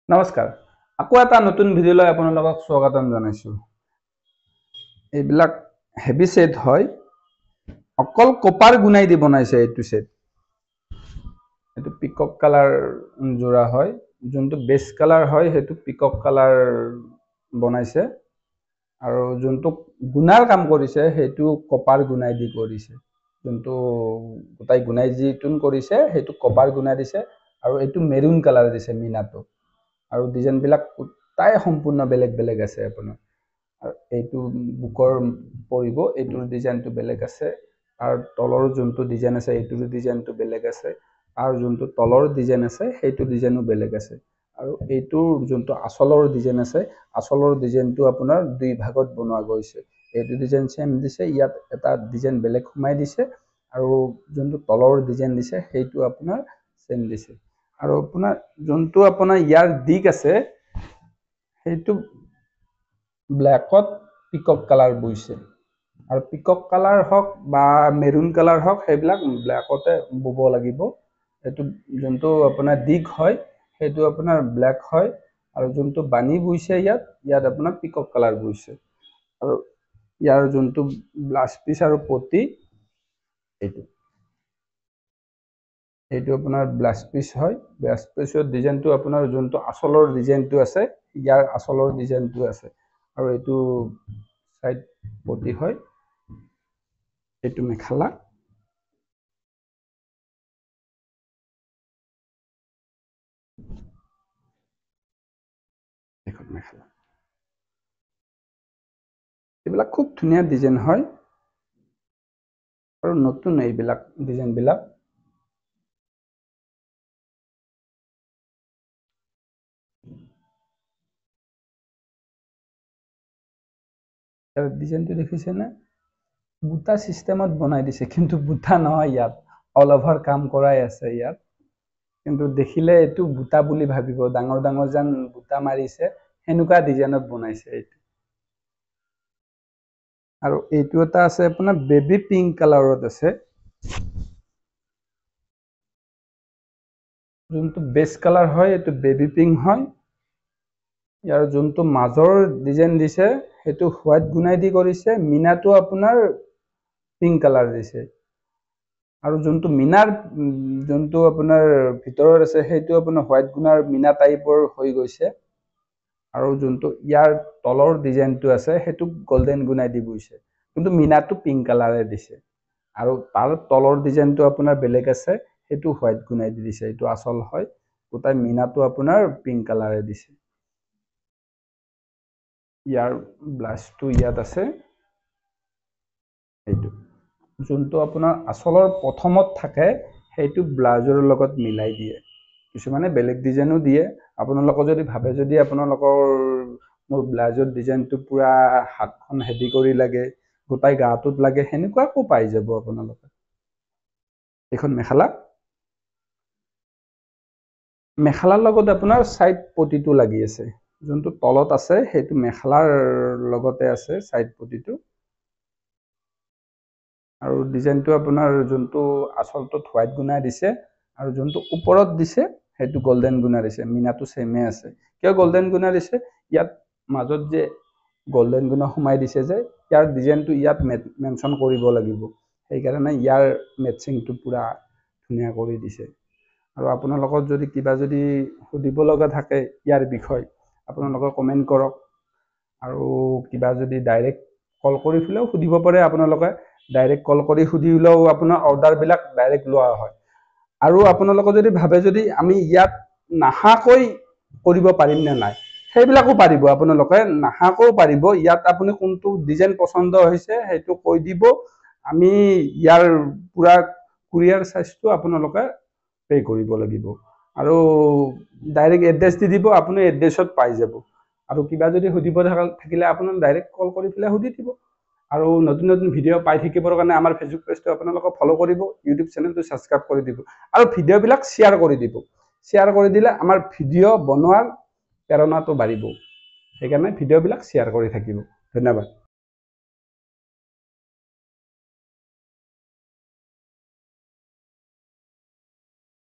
নমস্কাৰ আকৌ এটা নতুন ভিডিঅ'লৈ আপোনালোকক স্বাগতম জনাইছো। এইবিলাক হেভি সেট হয়, অকল কপাৰ গুনাই দি বনাইছে। এইটো সেট এইটো পিকক কালাৰ জোৰা হয়, যোনটো বেস কালাৰ হয় সেইটো পিকক কালাৰ বনাইছে, আৰু যোনটো গুনাৰ কাম কৰিছে সেইটো কপাৰ গুনাই দি কৰিছে। যোনটো গোটাই গুনাই যিটো কৰিছে সেইটো কপাৰ গুনাই দিছে, আৰু এইটো মেৰুন কালাৰ দিছে মিনাটো। আৰু ডিজাইন বিলাক তাই সম্পূৰ্ণ বেলেগ বেলেগ আছে আপোনাৰ। আৰু এইটো বুকৰ পৰিব, এইটোৰ ডিজাইনটো বেলেগ আছে, আৰু তলৰ যোনটো ডিজাইন আছে এইটোৰ ডিজাইনটো বেলেগ আছে, আৰু যোনটো তলৰ ডিজাইন আছে সেইটো ডিজাইনো বেলেগ আছে। আৰু এইটোৰ যোনটো আচলৰ ডিজাইন আছে, আচলৰ ডিজাইনটো আপোনাৰ দুই ভাগত বনোৱা গৈছে। এইটো ডিজাইন সেম দিছে, ইয়াত এটা ডিজাইন বেলেগ সোমাই দিছে, আৰু যোনটো তলৰ ডিজাইন দিছে সেইটো আপোনাৰ সেম দিছে। আৰু আপোনাৰ যোনটো আপোনাৰ ইয়াৰ দিক আছে সেইটো ব্ল্যাকত পিকক কালাৰ বৈছে, আৰু পিকক কালাৰ হওক বা মেৰুন কালাৰ হওক সেইবিলাক ব্ল্যাকতে বব লাগিব। এইটো যোনটো আপোনাৰ দিক হয় সেইটো আপোনাৰ ব্ল্যাক হয়, আৰু যোনটো বানি বৈছে ইয়াত আপোনাৰ পিকক কালাৰ বৈছে। আৰু ইয়াৰ যোনটো ব্লাউজ পিস আৰু পটি এইটো আপোনাৰ ব্লাউজ পিস হয়। ব্লাউজ পিসৰ ডিজাইনটো আপোনাৰ যোনটো আচলৰ ডিজাইনটো আছে ইয়াৰ আচলৰ ডিজাইনটো আছে, আৰু এইটো সাইড পটি হয়। এইটো মেখেলা, এখন মেখেলা। এইবিলাক খুব ধুনীয়া ডিজাইন হয়, আৰু নতুন এইবিলাক ডিজাইন বিলাক। ডিজাইনটো দেখিছে না, বুটা সিস্টেমত বনাই দিছে, কিন্তু বুটা নহয়, ইয়াত অল ওভাৰ কাম কৰাই আছে ইয়াত। কিন্তু দেখিলে এইটো বুটা বুলি ভাবিব, ডাঙৰ ডাঙৰ যেন বুটা মাৰিছে সেনেকুৱা ডিজাইনত বনাইছে এইটো। আৰু এইটো এটা আছে আপোনাৰ বেবি পিংক কালাৰত আছে, যোনটো বেস কালাৰ হয় এইটো বেবি পিংক হয়। ইয়াৰ যোনটো মাজৰ ডিজাইন দিছে সেইটো হোৱাইট গুনাই দি কৰিছে, মিনাটো আপোনাৰ পিংক কালাৰ দিছে। আৰু যোনটো মিনাৰ যোনটো আপোনাৰ ভিতৰত আছে সেইটো আপোনাৰ হোৱাইট গুনাৰ মিনা টাইপৰ হৈ গৈছে। আৰু যোনটো ইয়াৰ তলৰ ডিজাইনটো আছে সেইটো গোল্ডেন গুনাই দি বৈছে, কিন্তু মিনাটো পিংক কালাৰে দিছে। আৰু তাৰ তলৰ ডিজাইনটো আপোনাৰ বেলেগ আছে, সেইটো হোৱাইট গুনাই দি দিছে। এইটো আচল হয়, গোটাই মিনাটো আপোনাৰ পিংক কালাৰে দিছে। ইয়াৰ ব্লাউজটো ইয়াত আছে। এইটো যোনটো আপোনাৰ আচলৰ প্ৰথমত থাকে সেইটো ব্লাউজৰ লগত মিলাই দিয়ে, কিছুমানে বেলেগ ডিজাইনো দিয়ে। আপোনালোকে যদি ভাবে যদি আপোনালোকৰ মোৰ ব্লাউজৰ ডিজাইনটো পুৰা হাতখন হেভি কৰি লাগে, গোটাই গাটোত লাগে, সেনেকুৱাকো পাই যাব আপোনালোকে। এইখন মেখেলা, মেখেলাৰ লগত আপোনাৰ সাইড পটিটো লাগি আছে। যোনটো তলত আছে সেইটো মেখেলাৰ লগতে আছে সাইড পটিটো। আৰু ডিজাইনটো আপোনাৰ যোনটো আচলটোত হোৱাইট গুনাই দিছে, আৰু যোনটো ওপৰত দিছে সেইটো গোল্ডেন গুনা দিছে। মিনাটো সেমে আছে। কিয় গোল্ডেন গুনা দিছে, ইয়াত মাজত যে গোল্ডেন গুনা সোমাই দিছে যে, ইয়াৰ ডিজাইনটো ইয়াত মেনশন কৰিব লাগিব, সেইকাৰণে ইয়াৰ মেচিংটো পুৰা ধুনীয়া কৰি দিছে। আৰু আপোনালোকৰ যদি কিবা যদি সুধিব লগা থাকে ইয়াৰ বিষয়, আপোনালোকে কমেণ্ট কৰক। আৰু কিবা যদি ডাইৰেক্ট কল কৰি পেলাইও সুধিব পাৰে, আপোনালোকে ডাইৰেক্ট কল কৰি সুধিলেও আপোনাৰ অৰ্ডাৰবিলাক ডাইৰেক্ট লোৱা হয়। আৰু আপোনালোকে যদি ভাবে যদি আমি ইয়াত নাহাকৈ কৰিব পাৰিম নে নাই, সেইবিলাকো পাৰিব। আপোনালোকে নাহাকৈও পাৰিব। ইয়াত আপুনি কোনটো ডিজাইন পছন্দ হৈছে সেইটো কৈ দিব, আমি ইয়াৰ পুৰা কুৰিয়াৰ চাৰ্জটো আপোনালোকে পে' কৰিব লাগিব। আৰু ডাইৰেক্ট এড্ৰেছ দি দিব, আপুনি এড্ৰেছত পাই যাব। আৰু কিবা যদি সুধিব থাকিলে আপোনাক ডাইৰেক্ট কল কৰি পেলাই সুধি দিব। আৰু নতুন নতুন ভিডিঅ' পাই থাকিবৰ কাৰণে আমাৰ ফেচবুক পেজটো আপোনালোকে ফ'ল' কৰিব, ইউটিউব চেনেলটো ছাবস্ক্ৰাইব কৰি দিব, আৰু ভিডিঅ'বিলাক শ্বেয়াৰ কৰি দিব। শ্বেয়াৰ কৰি দিলে আমাৰ ভিডিঅ' বনোৱাৰ প্ৰেৰণাটো বাঢ়িব। সেইকাৰণে ভিডিঅ'বিলাক শ্বেয়াৰ কৰি থাকিব। ধন্যবাদ।